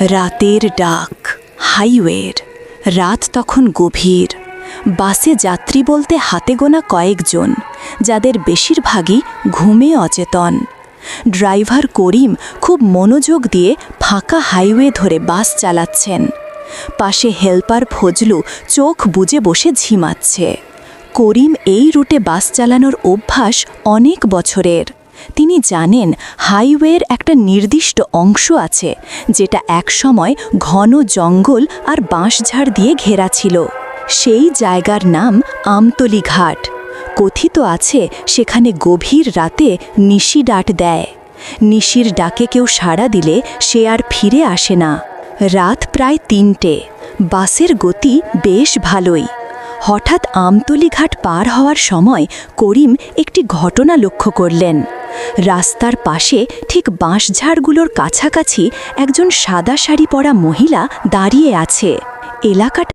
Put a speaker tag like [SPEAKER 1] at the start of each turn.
[SPEAKER 1] রাতের ডাক, হাইওয়ের। রাত তখন গভীর। বাসে যাত্রী বলতে হাতে গোনা কয়েকজন, যাদের বেশিরভাগই ঘুমে অচেতন। ড্রাইভার করিম খুব মনোযোগ দিয়ে ফাঁকা হাইওয়ে ধরে বাস চালাচ্ছেন। পাশে হেল্পার ফজলু চোখ বুজে বসে ঝিমাচ্ছে। করিম এই রুটে বাস চালানোর অভ্যাস অনেক বছরের। তিনি জানেন হাইওয়ের একটা নির্দিষ্ট অংশ আছে, যেটা একসময় ঘন জঙ্গল আর বাঁশঝাড় দিয়ে ঘেরা ছিল। সেই জায়গার নাম আমতলী ঘাট। কথিত আছে সেখানে গভীর রাতে নিশি ডাক দেয়। নিশির ডাকে কেউ সাড়া দিলে সে আর ফিরে আসে না। রাত প্রায় ৩টে। বাসের গতি বেশ ভালোই। হঠাৎ আমতলী ঘাট পার হওয়ার সময় করিম একটি ঘটনা লক্ষ্য করলেন। রাস্তার পাশে ঠিক বাঁশঝাড়গুলোর কাছাকাছি একজন সাদা শাড়ি পরা মহিলা দাঁড়িয়ে আছে। এলাকাটা